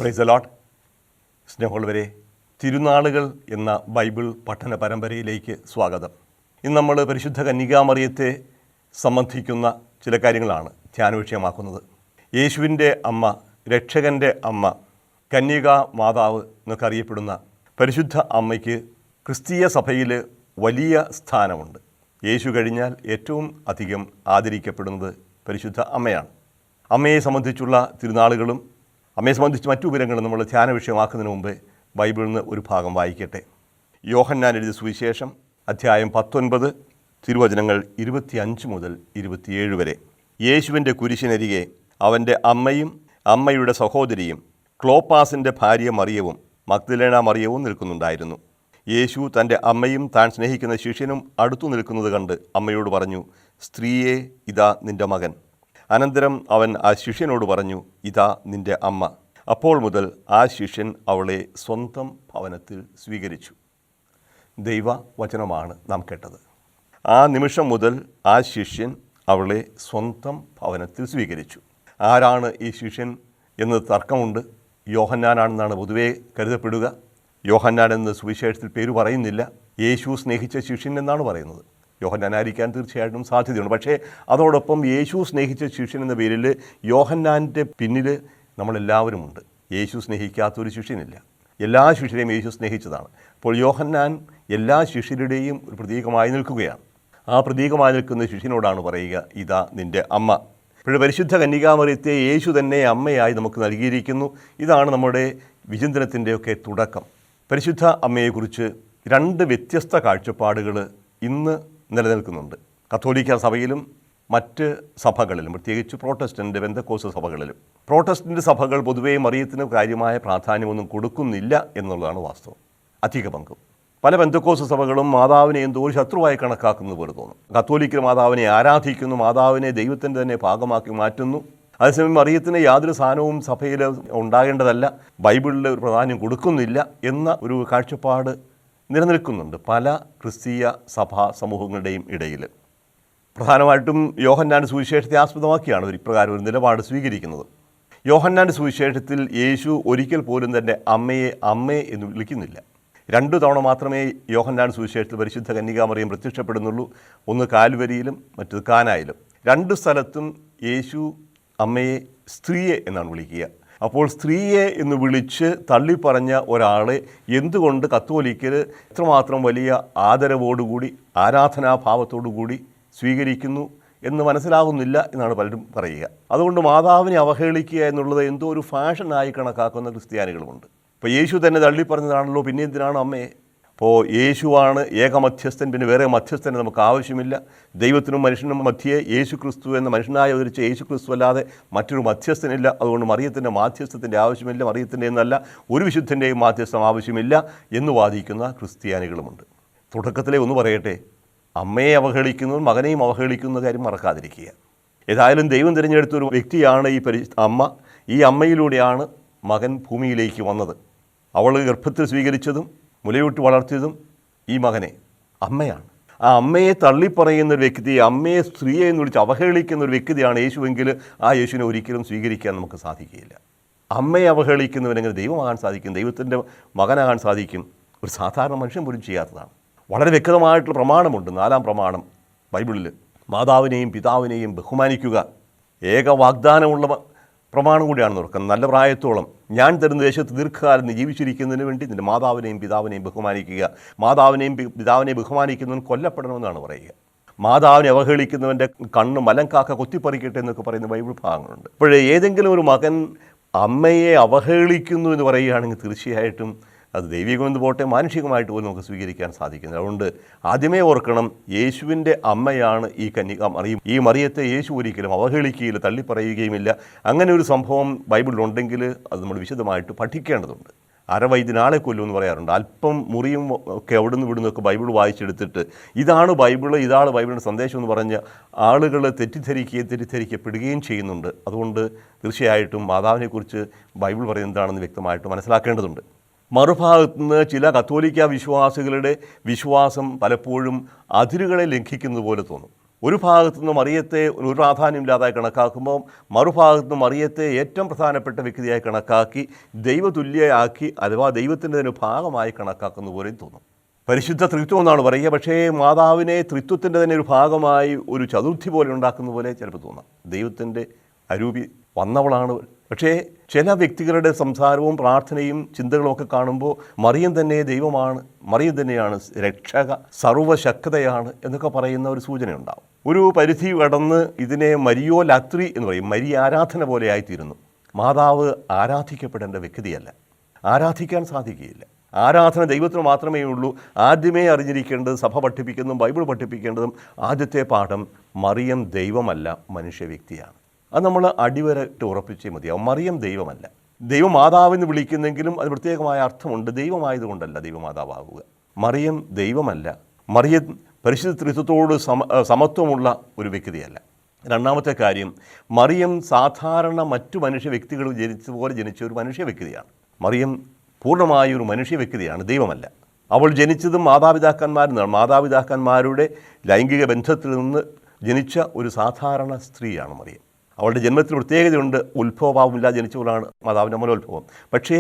Praise the Lord. സ്നേഹമുള്ളവരെ, തിരുനാളുകൾ എന്ന Bible പഠന പരമ്പരയിലേക്ക് സ്വാഗതം. ഇന്ന് നമ്മൾ പരിശുദ്ധ കന്യകാമറിയത്തെ സംബന്ധിക്കുന്ന ചില കാര്യങ്ങളാണ് ധ്യാന വിഷയമാക്കുന്നത്. യേശുവിൻ്റെ അമ്മ, രക്ഷകൻ്റെ അമ്മ, കന്യകാ മാതാവ് എന്നൊക്കെ അറിയപ്പെടുന്ന പരിശുദ്ധ അമ്മയ്ക്ക് ക്രിസ്തീയ സഭയിൽ വലിയ സ്ഥാനമുണ്ട്. യേശു കഴിഞ്ഞാൽ ഏറ്റവും അധികം ആദരിക്കപ്പെടുന്നത് പരിശുദ്ധ അമ്മയാണ്. അമ്മയെ സംബന്ധിച്ചുള്ള തിരുനാളുകളും അമ്മയെ സംബന്ധിച്ച് മറ്റു വിവരങ്ങളും നമ്മൾ ധ്യാന വിഷയമാക്കുന്നതിന് മുമ്പ് ബൈബിളിൽ നിന്ന് ഒരു ഭാഗം വായിക്കട്ടെ. യോഹന്നാൻ എഴുതിയ സുവിശേഷം അധ്യായം 19 തിരുവചനങ്ങൾ 25 മുതൽ 27 വരെ. യേശുവിൻ്റെ കുരിശിനരികെ അവൻ്റെ അമ്മയും അമ്മയുടെ സഹോദരിയും ക്ലോപ്പാസിൻ്റെ ഭാര്യ മറിയവും മഗ്ദലേന മറിയവും നിൽക്കുന്നുണ്ടായിരുന്നു. യേശു തൻ്റെ അമ്മയും താൻ സ്നേഹിക്കുന്ന ശിഷ്യനും അടുത്തു നിൽക്കുന്നത് കണ്ട് അമ്മയോട് പറഞ്ഞു, സ്ത്രീയെ, ഇതാ നിൻ്റെ മകൻ. അനന്തരം അവൻ ആ ശിഷ്യനോട് പറഞ്ഞു, ഇതാ നിൻ്റെ അമ്മ. അപ്പോൾ മുതൽ ആ ശിഷ്യൻ അവളെ സ്വന്തം ഭവനത്തിൽ സ്വീകരിച്ചു. ദൈവവചനമാണ് നാം കേട്ടത്. ആ നിമിഷം മുതൽ ആ ശിഷ്യൻ അവളെ സ്വന്തം ഭവനത്തിൽ സ്വീകരിച്ചു. ആരാണ് ഈ ശിഷ്യൻ എന്ന് തർക്കമുണ്ട്. യോഹന്നാനാണെന്നാണ് പൊതുവേ കരുതപ്പെടുക. യോഹന്നാൻ എന്ന് സുവിശേഷത്തിൽ പേര് പറയുന്നില്ല. യേശു സ്നേഹിച്ച ശിഷ്യൻ എന്നാണ് പറയുന്നത്. യോഹന്നാനായിരിക്കാൻ തീർച്ചയായിട്ടും സാധ്യതയുണ്ട്. പക്ഷേ അതോടൊപ്പം യേശു സ്നേഹിച്ച ശിഷ്യൻ എന്ന പേരിൽ യോഹന്നാൻ്റെ പിന്നിൽ നമ്മളെല്ലാവരുമുണ്ട്. യേശു സ്നേഹിക്കാത്തൊരു ശിഷ്യനില്ല. എല്ലാ ശിഷ്യരെയും യേശു സ്നേഹിച്ചതാണ്. അപ്പോൾ യോഹന്നാൻ എല്ലാ ശിഷ്യരുടെയും ഒരു പ്രതീകമായി നിൽക്കുകയാണ്. ആ പ്രതീകമായി നിൽക്കുന്ന ശിഷ്യനോടാണ് പറയുക, ഇതാ നിൻ്റെ അമ്മ. ഇപ്പോൾ പരിശുദ്ധ കന്യകാമറിയത്തെ യേശു തന്നെ അമ്മയായി നമുക്ക് നൽകിയിരിക്കുന്നു. ഇതാണ് നമ്മുടെ വിചിന്തനത്തിൻ്റെയൊക്കെ തുടക്കം. പരിശുദ്ധ അമ്മയെക്കുറിച്ച് രണ്ട് വ്യത്യസ്ത കാഴ്ചപ്പാടുകൾ ഇന്ന് നിലനിൽക്കുന്നുണ്ട്. കത്തോലിക്ക സഭയിലും മറ്റ് സഭകളിലും, പ്രത്യേകിച്ച് പ്രോട്ടസ്റ്റൻ്റ് പെന്തക്കോസ്ത് സഭകളിലും. പ്രോട്ടസ്റ്റൻ്റ് സഭകൾ പൊതുവേ മറിയത്തിന് കാര്യമായ പ്രാധാന്യമൊന്നും കൊടുക്കുന്നില്ല എന്നുള്ളതാണ് വാസ്തവം. അധിക പങ്കും പല പെന്തക്കോസ്ത് സഭകളും മാതാവിനെ എന്തോ ഒരു ശത്രുവായി കണക്കാക്കുന്നത് പോലെ തോന്നും. കത്തോലിക്കർ മാതാവിനെ ആരാധിക്കുന്നു, മാതാവിനെ ദൈവത്തിൻ്റെ തന്നെ ഭാഗമാക്കി മാറ്റുന്നു. അതേസമയം മറിയത്തിന് യാതൊരു സ്ഥാനവും സഭയിൽ ഉണ്ടാകേണ്ടതല്ല, ബൈബിളിൽ ഒരു പ്രാധാന്യം കൊടുക്കുന്നില്ല എന്ന ഒരു കാഴ്ചപ്പാട് നിലനിൽക്കുന്നുണ്ട് പല ക്രിസ്തീയ സഭാ സമൂഹങ്ങളുടെയും ഇടയിൽ. പ്രധാനമായിട്ടും യോഹന്നാൻ്റെ സുവിശേഷത്തെ ആസ്പദമാക്കിയാണ് ഇപ്രകാരം ഒരു നിലപാട് സ്വീകരിക്കുന്നത്. യോഹന്നാൻ്റെ സുവിശേഷത്തിൽ യേശു ഒരിക്കൽ പോലും തന്നെ അമ്മേ എന്ന് വിളിക്കുന്നില്ല. 2 തവണ മാത്രമേ യോഹന്നാൻ സുവിശേഷത്തിൽ പരിശുദ്ധ കന്യകാമറിയം പ്രത്യക്ഷപ്പെടുന്നുള്ളൂ. ഒന്ന് കാൽവരിയിലും മറ്റത് കാനായിലും. 2 സ്ഥലത്തും യേശു അമ്മയെ സ്ത്രീയെ എന്നാണ് വിളിക്കുക. അപ്പോൾ സ്ത്രീയെ എന്ന് വിളിച്ച് തള്ളിപ്പറഞ്ഞ ഒരാളെ എന്തുകൊണ്ട് കത്തോലിക്കർ എത്രമാത്രം വലിയ ആദരവോടുകൂടി ആരാധനാഭാവത്തോടുകൂടി സ്വീകരിക്കുന്നു എന്ന് മനസ്സിലാകുന്നില്ല എന്നാണ് പലരും പറയുക. അതുകൊണ്ട് മാതാവിനെ അവഹേളിക്കുക എന്നുള്ളത് എന്തോ ഒരു ഫാഷനായി കണക്കാക്കുന്ന ക്രിസ്ത്യാനികളുമുണ്ട്. ഇപ്പോൾ യേശു തന്നെ തള്ളിപ്പറഞ്ഞതാണല്ലോ, പിന്നെ എന്തിനാണ് അമ്മയെ? അപ്പോൾ യേശുവാണ് ഏക മധ്യസ്ഥൻ, പിന്നെ വേറെ മധ്യസ്ഥനെ നമുക്ക് ആവശ്യമില്ല. ദൈവത്തിനും മനുഷ്യനും മധ്യേ യേശു ക്രിസ്തു എന്ന മനുഷ്യനായി അവതരിച്ച യേശു ക്രിസ്തു അല്ലാതെ മറ്റൊരു മധ്യസ്ഥനില്ല. അതുകൊണ്ട് മറിയത്തിൻ്റെ മാധ്യസ്ഥത്തിൻ്റെ ആവശ്യമില്ല, മറിയത്തിൻ്റെ എന്നല്ല ഒരു വിശുദ്ധൻ്റെയും മാധ്യസ്ഥം ആവശ്യമില്ല എന്ന് വാദിക്കുന്ന ക്രിസ്ത്യാനികളുമുണ്ട്. തുടക്കത്തിലേ ഒന്ന് പറയട്ടെ, അമ്മയെ അവഹേളിക്കുന്നതും മകനെയും അവഹേളിക്കുന്ന കാര്യം മറക്കാതിരിക്കുക. ഏതായാലും ദൈവം തിരഞ്ഞെടുത്ത ഒരു വ്യക്തിയാണ് ഈ അമ്മ. ഈ അമ്മയിലൂടെയാണ് മകൻ ഭൂമിയിലേക്ക് വന്നത്. അവൾ ഗർഭത്തിൽ സ്വീകരിച്ചതും മുലയൂട്ടി വളർത്തിയതും ഈ മകനെ അമ്മയാണ്. ആ അമ്മയെ തള്ളിപ്പറയുന്ന ഒരു വ്യക്തി, അമ്മയെ സ്ത്രീയെ എന്ന് വിളിച്ച് അവഹേളിക്കുന്ന ഒരു വ്യക്തിയാണ് യേശുവെങ്കിൽ ആ യേശുവിനെ ഒരിക്കലും സ്വീകരിക്കാൻ നമുക്ക് സാധിക്കുകയില്ല. അമ്മയെ അവഹേളിക്കുന്നവനെങ്ങനെ ദൈവമാകാൻ സാധിക്കും? ദൈവത്തിൻ്റെ മകനാകാൻ സാധിക്കും? ഒരു സാധാരണ മനുഷ്യൻ പോലും ചെയ്യാത്തതാണ്. വളരെ വ്യക്തമായിട്ടുള്ള പ്രമാണമുണ്ട്. 4-ാം പ്രമാണം ബൈബിളിൽ. മാതാവിനെയും പിതാവിനെയും ബഹുമാനിക്കുക. ഏക വാഗ്ദാനമുള്ള പ്രമാണം കൂടിയാണെന്ന് ഓർക്കുന്നത്. നല്ല പ്രായത്തോളം ഞാൻ തരുന്ന ദേശത്ത് ദീർഘകാലം ജീവിച്ചിരിക്കുന്നതിന് വേണ്ടി നിൻ്റെ മാതാവിനെയും പിതാവിനെയും ബഹുമാനിക്കുക. മാതാവിനെയും പിതാവിനെയും ബഹുമാനിക്കുന്നവൻ കൊല്ലപ്പെടണമെന്നാണ് പറയുക. മാതാവിനെ അവഹേളിക്കുന്നവൻ്റെ കണ്ണ് മലങ്കാക്ക കൊത്തിപ്പറിക്കട്ടെ എന്നൊക്കെ പറയുന്ന ബൈബിൾ ഭാഗങ്ങളുണ്ട്. അപ്പോഴേ ഏതെങ്കിലും ഒരു മകൻ അമ്മയെ അവഹേളിക്കുന്നു എന്ന് പറയുകയാണെങ്കിൽ തീർച്ചയായിട്ടും അത് ദൈവികമെന്ന് പോട്ടെ, മാനുഷികമായിട്ട് പോലും നമുക്ക് സ്വീകരിക്കാൻ സാധിക്കുന്നത്. അതുകൊണ്ട് ആദ്യമേ ഓർക്കണം, യേശുവിൻ്റെ അമ്മയാണ് ഈ കന്യക മറിയം. ഈ മറിയത്തെ യേശു ഒരിക്കലും അവഹേളിക്കുകയില്ല, തള്ളിപ്പറയുകയുമില്ല. അങ്ങനെ ഒരു സംഭവം ബൈബിളിലുണ്ടെങ്കിൽ അത് നമ്മൾ വിശദമായിട്ട് പഠിക്കേണ്ടതുണ്ട്. അരവൈദ്യനാളെ കൊല്ലും എന്ന് പറയാറുണ്ട്. അല്പം മുറിയും ഒക്കെ അവിടുന്ന് ഇവിടുന്നൊക്കെ ബൈബിൾ വായിച്ചെടുത്തിട്ട് ഇതാണ് ബൈബിളിൻ്റെ സന്ദേശം എന്ന് പറഞ്ഞ് ആളുകൾ തെറ്റിദ്ധരിക്കപ്പെടുകയും ചെയ്യുന്നുണ്ട്. അതുകൊണ്ട് തീർച്ചയായിട്ടും മാതാവിനെക്കുറിച്ച് ബൈബിൾ പറയുന്നത് എന്താണെന്ന് വ്യക്തമായിട്ട് മനസ്സിലാക്കേണ്ടതുണ്ട്. മറുഭാഗത്തു നിന്ന് ചില കത്തോലിക്ക വിശ്വാസികളുടെ വിശ്വാസം പലപ്പോഴും അതിരുകളെ ലംഘിക്കുന്നത് പോലെ തോന്നും. ഒരു ഭാഗത്തു നിന്ന് മറിയത്തെ ഒരു പ്രാധാന്യമില്ലാതായി കണക്കാക്കുമ്പോൾ മറുഭാഗത്തു നിന്ന് മറിയത്തെ ഏറ്റവും പ്രധാനപ്പെട്ട വ്യക്തിയായി കണക്കാക്കി ദൈവതുല്യയാക്കി അഥവാ ദൈവത്തിൻ്റെ ഒരു ഭാഗമായി കണക്കാക്കുന്ന പോലെയും തോന്നും. പരിശുദ്ധ ത്രിത്വം എന്നാണ് പറയുക, പക്ഷേ മാതാവിനെ ത്രിത്വത്തിൻ്റെ തന്നെ ഒരു ഭാഗമായി ഒരു ചതുർത്ഥി പോലെ ഉണ്ടാക്കുന്ന പോലെ ചിലപ്പോൾ തോന്നാം. ദൈവത്തിൻ്റെ അരൂപി വന്നവളാണ്. പക്ഷേ ചില വ്യക്തികളുടെ സംസാരവും പ്രാർത്ഥനയും ചിന്തകളും ഒക്കെ കാണുമ്പോൾ മറിയം തന്നെ ദൈവമാണ്, മറിയം തന്നെയാണ് രക്ഷക, സർവശക്തയാണ് എന്നൊക്കെ പറയുന്ന ഒരു സൂചനയുണ്ടാവും. ഒരു പരിധി കടന്ന് ഇതിനെ മരിയോ ലാത്രി എന്ന് പറയും, മരി ആരാധന പോലെ ആയിത്തീരുന്നു. മാതാവ് ആരാധിക്കപ്പെടേണ്ട വ്യക്തിയല്ല, ആരാധിക്കാൻ സാധിക്കുകയില്ല. ആരാധന ദൈവത്തിന് മാത്രമേ ഉള്ളൂ. ആദ്യമേ അറിഞ്ഞിരിക്കേണ്ടത് സഭ പഠിപ്പിക്കുന്നതും ബൈബിൾ പഠിപ്പിക്കേണ്ടതും ആദ്യത്തെ പാഠം മറിയം ദൈവമല്ല, മനുഷ്യ വ്യക്തിയാണ്. അത് നമ്മൾ അടിവരയിട്ട് ഉറപ്പിച്ചേ മതിയാവും. മറിയം ദൈവമല്ല. ദൈവം മാതാവെന്ന് വിളിക്കുന്നെങ്കിലും അത് പ്രത്യേകമായ അർത്ഥമുണ്ട്. ദൈവമായതുകൊണ്ടല്ല ദൈവമാതാവാകുക. മറിയം ദൈവമല്ല. മറിയം പരിശുദ്ധ ത്രിത്വത്തോട് സമത്വമുള്ള ഒരു വ്യക്തിയല്ല. രണ്ടാമത്തെ കാര്യം, മറിയം സാധാരണ മറ്റു മനുഷ്യ വ്യക്തികൾ ജനിച്ചതുപോലെ ജനിച്ച ഒരു മനുഷ്യ വ്യക്തിയാണ്. മറിയം പൂർണ്ണമായ ഒരു മനുഷ്യ വ്യക്തിയാണ്, ദൈവമല്ല. അവൾ ജനിച്ചതും മാതാപിതാക്കന്മാരിൽ നിന്നാണ്. മാതാപിതാക്കന്മാരുടെ ലൈംഗിക ബന്ധത്തിൽ നിന്ന് ജനിച്ച ഒരു സാധാരണ സ്ത്രീയാണ് മറിയം. അവളുടെ ജന്മത്തിൽ പ്രത്യേകതയുണ്ട്. ഉത്ഭവഭാവമില്ലാതെ ജനിച്ചവളാണ് മാതാവിൻ്റെ അമലോത്ഭവം. പക്ഷേ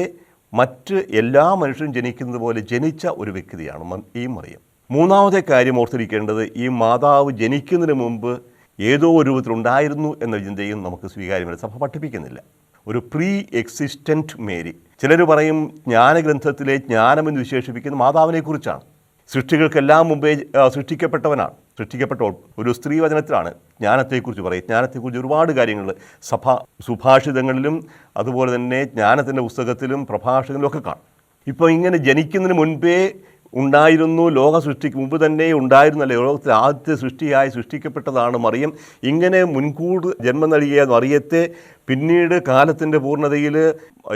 മറ്റ് എല്ലാ മനുഷ്യരും ജനിക്കുന്നത് പോലെ ജനിച്ച ഒരു വ്യക്തിയാണ് ഈ മറിയം. മൂന്നാമത്തെ കാര്യം ഓർത്തിരിക്കേണ്ടത്, ഈ മാതാവ് ജനിക്കുന്നതിന് മുമ്പ് ഏതോ ഒരു രൂപത്തിലുണ്ടായിരുന്നു എന്ന ചിന്തയും നമുക്ക് സ്വീകാര്യമല്ല. സഭ പഠിപ്പിക്കുന്നില്ല. ഒരു പ്രീ എക്സിസ്റ്റൻറ്റ് മേരി. ചിലർ പറയും ജ്ഞാനഗ്രന്ഥത്തിലെ ജ്ഞാനമെന്ന് വിശേഷിപ്പിക്കുന്ന മാതാവിനെക്കുറിച്ചാണ്. സൃഷ്ടികൾക്കെല്ലാം മുമ്പേ സൃഷ്ടിക്കപ്പെട്ടവനാണ്. സൃഷ്ടിക്കപ്പെട്ട ഒരു സ്ത്രീവചനത്തിലാണ് ജ്ഞാനത്തെക്കുറിച്ച് പറയും. ജ്ഞാനത്തെക്കുറിച്ച് ഒരുപാട് കാര്യങ്ങൾ സഭ സുഭാഷിതങ്ങളിലും അതുപോലെ തന്നെ ജ്ഞാനത്തിൻ്റെ പുസ്തകത്തിലും പ്രഭാഷകങ്ങളിലും ഒക്കെ കാണും. ഇപ്പോൾ ഇങ്ങനെ ജനിക്കുന്നതിന് മുൻപേ ഉണ്ടായിരുന്നു, ലോക സൃഷ്ടിക്ക് മുമ്പ് തന്നെ ഉണ്ടായിരുന്നല്ലേ, ലോകത്തിൽ ആദ്യത്തെ സൃഷ്ടിയായി സൃഷ്ടിക്കപ്പെട്ടതാണ് മറിയം. ഇങ്ങനെ മുൻകൂർ ജന്മം നൽകിയ മറിയത്തെ പിന്നീട് കാലത്തിൻ്റെ പൂർണ്ണതയിൽ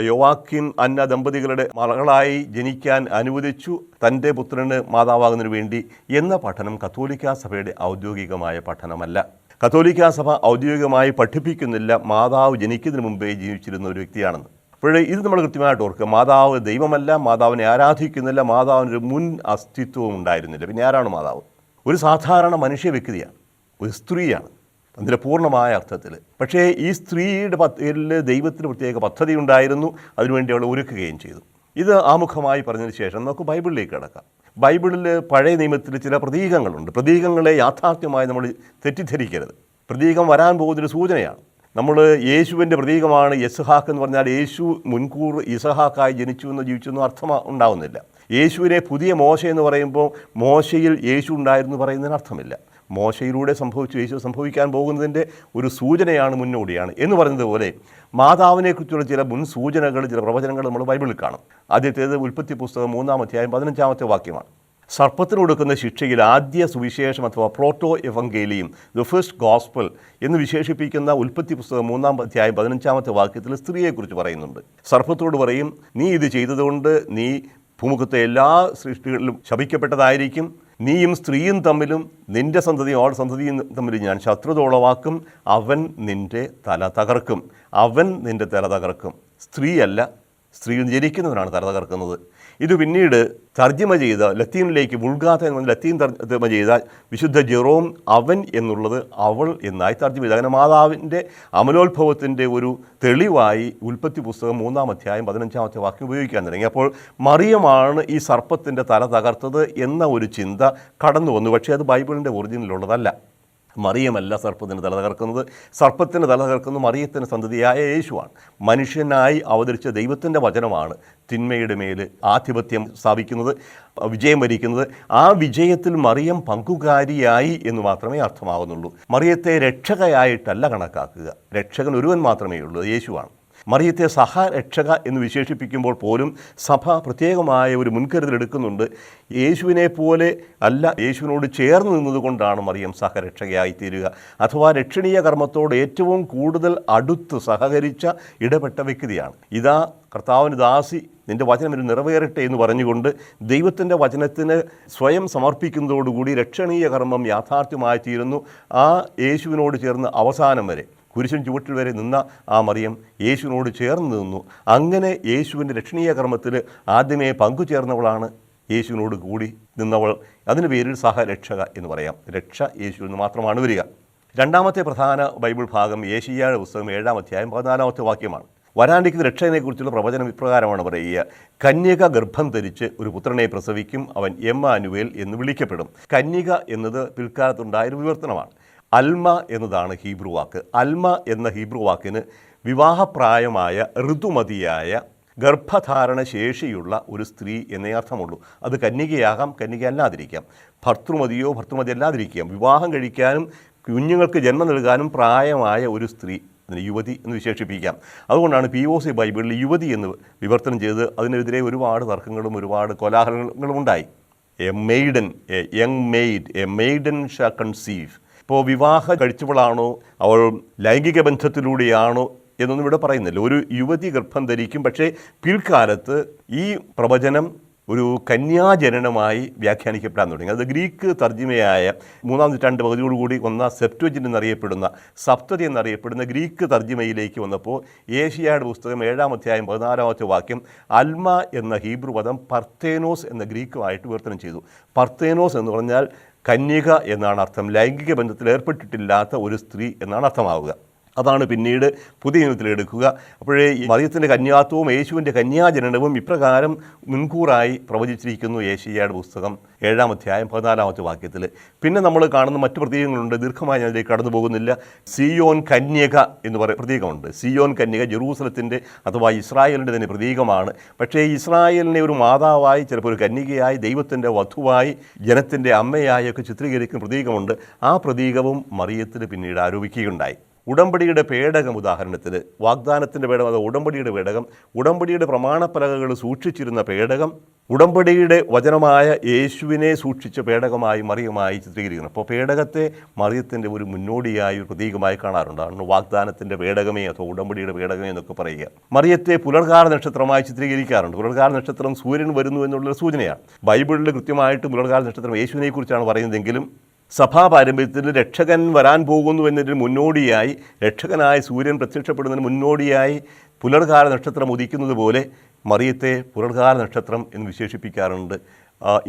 യോവാക്കിം അന്ന ദമ്പതികളുടെ മകളായി ജനിക്കാൻ അനുവദിച്ചു, തൻ്റെ പുത്രന് മാതാവാകുന്നതിന് വേണ്ടി എന്ന പഠനം കത്തോലിക്കാ സഭയുടെ ഔദ്യോഗികമായ പഠനമല്ല. കത്തോലിക്കാ സഭ ഔദ്യോഗികമായി പഠിപ്പിക്കുന്നില്ല മാതാവ് ജനിക്കുന്നതിന് മുമ്പേ ജീവിച്ചിരുന്ന ഒരു വ്യക്തിയാണെന്ന്. അപ്പോൾ ഇത് നമ്മൾ കൃത്യമായിട്ട് ഓർക്കുക. മാതാവ് ദൈവമല്ല, മാതാവിനെ ആരാധിക്കുന്നില്ല, മാതാവിനൊരു മുൻ അസ്തിത്വവും ഉണ്ടായിരുന്നില്ല. പിന്നെ ആരാണ് മാതാവ്? ഒരു സാധാരണ മനുഷ്യ വ്യക്തിയാണ്, ഒരു സ്ത്രീയാണ് അതിൻ്റെ പൂർണ്ണമായ അർത്ഥത്തിൽ. പക്ഷേ ഈ സ്ത്രീയുടെ പേരിൽ ദൈവത്തിന് പ്രത്യേക പദ്ധതി ഉണ്ടായിരുന്നു, അതിനുവേണ്ടി അവൾ ഒരുക്കുകയും ചെയ്തു. ഇത് ആമുഖമായി പറഞ്ഞതിന് ശേഷം നമുക്ക് ബൈബിളിലേക്ക് കിടക്കാം. ബൈബിളിൽ പഴയ നിയമത്തിൽ ചില പ്രതീകങ്ങളുണ്ട്. പ്രതീകങ്ങളെ യാഥാർത്ഥ്യമായി നമ്മൾ തെറ്റിദ്ധരിക്കരുത്. പ്രതീകം വരാൻ പോകുന്നൊരു സൂചനയാണ്. നമ്മൾ യേശുവിൻ്റെ പ്രതീകമാണ് യസ്ഹാക്ക് എന്ന് പറഞ്ഞാൽ യേശു മുൻകൂർ ഇസഹാക്കായി ജനിച്ചു എന്ന് ജീവിച്ചു എന്നും അർത്ഥം ഉണ്ടാവുന്നില്ല. യേശുവിനെ പുതിയ മോശ എന്ന് പറയുമ്പോൾ മോശയിൽ യേശു ഉണ്ടായിരുന്നു പറയുന്നതിന് അർത്ഥമില്ല. മോശയിലൂടെ സംഭവിച്ചു യേശു സംഭവിക്കാൻ പോകുന്നതിൻ്റെ ഒരു സൂചനയാണ്, മുന്നോടിയാണ് എന്ന് പറയുന്നതുപോലെ മാതാവിനെക്കുറിച്ചുള്ള ചില മുൻ സൂചനകൾ, ചില പ്രവചനങ്ങൾ നമ്മൾ ബൈബിളിൽ കാണും. ആദ്യത്തേത് ഉൽപ്പത്തി പുസ്തകം 3-ാം അധ്യായം 15-ാമത്തെ വാക്യമാണ്. സർപ്പത്തിന് കൊടുക്കുന്ന ശിക്ഷയിൽ ആദ്യ സുവിശേഷം അഥവാ പ്രോട്ടോ എവങ്കേലിയം, ദ ഫസ്റ്റ് ഗോസ്പൽ എന്ന് വിശേഷിപ്പിക്കുന്ന ഉൽപ്പത്തി പുസ്തകം 3-ാം അധ്യായം 15-ാമത്തെ വാക്യത്തിൽ സ്ത്രീയെക്കുറിച്ച് പറയുന്നുണ്ട്. സർപ്പത്തോട് പറയും, നീ ഇത് ചെയ്തതുകൊണ്ട് നീ ഭൂമുഖത്തെ എല്ലാ സൃഷ്ടികളിലും ശപിക്കപ്പെട്ടതായിരിക്കും. നീയും സ്ത്രീയും തമ്മിലും നിൻ്റെ സന്തതിയും അവളുടെ സന്തതിയും തമ്മിലും ഞാൻ ശത്രുത ഉളവാക്കും. അവൻ നിൻ്റെ തല തകർക്കും. അവൻ നിൻ്റെ തല തകർക്കും. സ്ത്രീയല്ല, സ്ത്രീയിൽ ജനിക്കുന്നവനാണ് തല തകർക്കുന്നത്. ഇത് പിന്നീട് തർജ്ജമ ചെയ്ത ലത്തീനിലേക്ക് വുൾഗാത്ത എന്ന ലത്തീൻ തർജ്ജമ ചെയ്ത വിശുദ്ധ ജെറോം അവൻ എന്നുള്ളത് അവൾ എന്നായി തർജ്ജമ ചെയ്തു. അങ്ങനെ മാതാവിൻ്റെ അമലോത്ഭവത്തിൻ്റെ ഒരു തെളിവായി ഉൽപ്പത്തി പുസ്തകം 3-ാം അധ്യായം 15-ാമത്തെ വാക്യം ഉപയോഗിക്കാൻ തുടങ്ങി. അപ്പോൾ മറിയമാണ് ഈ സർപ്പത്തിൻ്റെ തല തകർത്തത് എന്ന ഒരു ചിന്ത കടന്നു വന്നു. പക്ഷേ അത് ബൈബിളിൻ്റെ ഒറിജിനലുള്ളതല്ല. മറിയമല്ല സർപ്പത്തിന് തല തകർക്കുന്നത്. സർപ്പത്തിന് തല തകർക്കുന്നത് മറിയത്തിന് സന്തതിയായ യേശുവാണ്. മനുഷ്യനായി അവതരിച്ച ദൈവത്തിൻ്റെ വചനമാണ് തിന്മയുടെ മേൽ ആധിപത്യം സ്ഥാപിക്കുന്നത്, വിജയം വരിക്കുന്നത്. ആ വിജയത്തിൽ മറിയം പങ്കുകാരിയായി എന്ന് മാത്രമേ അർത്ഥമാകുന്നുള്ളൂ. മറിയത്തെ രക്ഷകയായിട്ടല്ല കണക്കാക്കുക. രക്ഷകൻ ഒരുവൻ മാത്രമേ ഉള്ളൂ, യേശുവാണ്. മറിയത്തെ സഹരക്ഷക എന്ന് വിശേഷിപ്പിക്കുമ്പോൾ പോലും സഭ പ്രത്യേകമായ ഒരു മുൻകരുതൽ എടുക്കുന്നുണ്ട്. യേശുവിനെ പോലെ അല്ല, യേശുവിനോട് ചേർന്ന് നിന്നതുകൊണ്ടാണ് മറിയം സഹരക്ഷകയായി തീരുക. അഥവാ രക്ഷണീയ കർമ്മത്തോട് ഏറ്റവും കൂടുതൽ അടുത്ത് സഹകരിച്ച ഇടപെട്ട വ്യക്തിയാണ്. ഇതാ കർത്താവിന് ദാസി, നിൻ്റെ വചനം ഒരു നിറവേറട്ടെ എന്ന് പറഞ്ഞുകൊണ്ട് ദൈവത്തിൻ്റെ വചനത്തിന് സ്വയം സമർപ്പിക്കുന്നതോടുകൂടി രക്ഷണീയ കർമ്മം യാഥാർത്ഥ്യമായി തീരുന്നു. ആ യേശുവിനോട് ചേർന്ന് അവസാനം വരെ കുരിശിൻ ചുവട്ടിൽ വരെ നിന്ന ആ മറിയം യേശുവിനോട് ചേർന്ന് നിന്നു. അങ്ങനെ യേശുവിൻ്റെ രക്ഷണീയ കർമ്മത്തിൽ ആദ്യമേ പങ്കുചേർന്നവളാണ് യേശുവിനോട് കൂടി നിന്നവൾ. അതിന് പേരിൽ സഹരക്ഷക എന്ന് പറയാം. രക്ഷ യേശുവിൽ നിന്ന് മാത്രമാണ് വരിക. രണ്ടാമത്തെ പ്രധാന ബൈബിൾ ഭാഗം യേശയ്യായുടെ പുസ്തകം 7-ാം അധ്യായം 14-ാമത്തെ വാക്യമാണ്. വരാനിരിക്കുന്ന രക്ഷയെക്കുറിച്ചുള്ള പ്രവചനം ഇപ്രകാരമാണ് പറയുക: കന്യക ഗർഭം ധരിച്ച് ഒരു പുത്രനെ പ്രസവിക്കും, അവൻ എമ്മാനുവേൽ എന്ന് വിളിക്കപ്പെടും. കന്യക എന്നത് പിൽക്കാലത്തുണ്ടായൊരു വിവർത്തനമാണ്. അൽമ എന്നതാണ് ഹീബ്രു വാക്ക്. അൽമ എന്ന ഹീബ്രു വാക്കിന് വിവാഹപ്രായമായ ഋതുമതിയായ ഗർഭധാരണ ശേഷിയുള്ള ഒരു സ്ത്രീ എന്നേ അർത്ഥമുള്ളൂ. അത് കന്യകയാകാം, കന്യക അല്ലാതിരിക്കാം, ഭർത്തൃമതിയോ ഭർത്തൃമതി അല്ലാതിരിക്കാം. വിവാഹം കഴിക്കാനും കുഞ്ഞുങ്ങൾക്ക് ജന്മം നൽകാനും പ്രായമായ ഒരു സ്ത്രീ, അതിന് യുവതി എന്ന് വിശേഷിപ്പിക്കാം. അതുകൊണ്ടാണ് POC ബൈബിളിൽ യുവതി എന്ന് വിവർത്തനം ചെയ്ത് അതിനെതിരെ ഒരുപാട് തർക്കങ്ങളും ഒരുപാട് കോലാഹലങ്ങളും ഉണ്ടായി. A maiden, A young made, A maiden shall conceive. ഇപ്പോൾ വിവാഹം കഴിച്ചവളാണോ, അവൾ ലൈംഗിക ബന്ധത്തിലൂടെയാണോ എന്നൊന്നും ഇവിടെ പറയുന്നില്ല. ഒരു യുവതി ഗർഭം ധരിക്കും. പക്ഷേ പിൽക്കാലത്ത് ഈ പ്രവചനം ഒരു കന്യാജനനമായി വ്യാഖ്യാനിക്കപ്പെടാൻ തുടങ്ങി. അത് ഗ്രീക്ക് തർജ്ജിമയായ 3-ാം നൂറ്റാണ്ട് പകുതിയോടുകൂടി വന്ന സെപ്റ്റുവജിൻ്റ് എന്നറിയപ്പെടുന്ന, സപ്തതി എന്നറിയപ്പെടുന്ന ഗ്രീക്ക് തർജ്ജിമയിലേക്ക് വന്നപ്പോൾ യേശയ്യായുടെ പുസ്തകം 7-ാം അധ്യായം 14-ാമത്തെ വാക്യം അൽമ എന്ന ഹീബ്രു പദം പർത്തേനോസ് എന്ന ഗ്രീക്കുമായിട്ട് വിവർത്തനം ചെയ്തു. പർത്തേനോസ് എന്ന് പറഞ്ഞാൽ കന്യക എന്നാണ് അർത്ഥം. ലൈംഗിക ബന്ധത്തിൽ ഏർപ്പെട്ടിട്ടില്ലാത്ത ഒരു സ്ത്രീ എന്നാണ് അർത്ഥമാവുക. അതാണ് പിന്നീട് പുതിയ നിയമത്തിലെടുക്കുക. അപ്പോഴേ മറിയത്തിൻ്റെ കന്യാത്വവും യേശുവിൻ്റെ കന്യാജനനവും ഇപ്രകാരം മുൻകൂറായി പ്രവചിച്ചിരിക്കുന്നു യേശയ്യായുടെ പുസ്തകം 7-ാം അധ്യായം 14-ാമത്തെ വാക്യത്തിൽ. പിന്നെ നമ്മൾ കാണുന്ന മറ്റു പ്രതീകങ്ങളുണ്ട്. ദീർഘമായി ഞാൻ അതിലേക്ക് കടന്നു പോകുന്നില്ല. സിയോൻ കന്യക എന്ന് പറയുന്ന പ്രതീകമുണ്ട്. സിയോൻ കന്യക ജെറൂസലത്തിൻ്റെ അഥവാ ഇസ്രായേലിൻ്റെ തന്നെ പ്രതീകമാണ്. പക്ഷേ ഇസ്രായേലിനെ ഒരു മാതാവായി, ചിലപ്പോൾ ഒരു കന്യകയായി, ദൈവത്തിൻ്റെ വധുവായി, ജനത്തിൻ്റെ അമ്മയായി ഒക്കെ ചിത്രീകരിക്കുന്ന പ്രതീകമുണ്ട്. ആ പ്രതീകവും മറിയത്തിന് പിന്നീട് ആരോപിക്കുകയുണ്ടായി. ഉടമ്പടിയുടെ പേടകം, ഉദാഹരണത്തിന് വാഗ്ദാനത്തിൻ്റെ പേടകം, അത് ഉടമ്പടിയുടെ പേടകം, ഉടമ്പടിയുടെ പ്രമാണപ്പലകകൾ സൂക്ഷിച്ചിരുന്ന പേടകം ഉടമ്പടിയുടെ വചനമായ യേശുവിനെ സൂക്ഷിച്ച പേടകമായി മറിയമായി ചിത്രീകരിക്കുന്നു. അപ്പോൾ പേടകത്തെ മറിയത്തിൻ്റെ ഒരു മുന്നോടിയായി, ഒരു പ്രതീകമായി കാണാറുണ്ട്. അതാണ് വാഗ്ദാനത്തിൻ്റെ പേടകമേ അഥവാ ഉടമ്പടിയുടെ പേടകമേ എന്നൊക്കെ പറയുക. മറിയത്തെ പുലർകാല നക്ഷത്രമായി ചിത്രീകരിക്കാറുണ്ട്. പുലർകാല നക്ഷത്രം സൂര്യൻ വരുന്നു എന്നുള്ളൊരു സൂചനയാണ്. ബൈബിളിൽ കൃത്യമായിട്ട് പുലർകാല നക്ഷത്രം യേശുവിനെക്കുറിച്ചാണ് പറയുന്നതെങ്കിലും സഭാ പാരമ്പര്യത്തിൽ രക്ഷകൻ വരാൻ പോകുന്നു എന്നതിന് മുന്നോടിയായി, രക്ഷകനായ സൂര്യൻ പ്രത്യക്ഷപ്പെടുന്നതിന് മുന്നോടിയായി പുലർകാല നക്ഷത്രം ഉദിക്കുന്നത് പോലെ മറിയത്തെ പുലർകാല നക്ഷത്രം എന്ന് വിശേഷിപ്പിക്കാറുണ്ട്.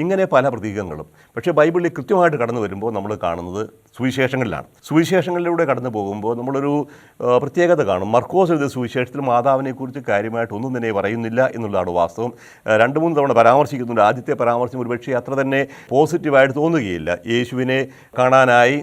ഇങ്ങനെ പല പ്രതീകങ്ങളും. പക്ഷേ ബൈബിളിൽ കൃത്യമായിട്ട് കടന്നു വരുമ്പോൾ നമ്മൾ കാണുന്നത് സുവിശേഷങ്ങളിലാണ്. സുവിശേഷങ്ങളിലൂടെ കടന്നു പോകുമ്പോൾ നമ്മളൊരു പ്രത്യേകത കാണും. മർക്കോസ് എഴുതിയ സുവിശേഷത്തിൽ മാതാവിനെക്കുറിച്ച് കാര്യമായിട്ട് ഒന്നും തന്നെ പറയുന്നില്ല എന്നുള്ളതാണ് വാസ്തവം. 2-3 തവണ പരാമർശിക്കുന്നുണ്ട്. ആദ്യത്തെ പരാമർശം ഒരുപക്ഷെ അത്ര തന്നെ പോസിറ്റീവായിട്ട് തോന്നുകയില്ല. യേശുവിനെ കാണാനായി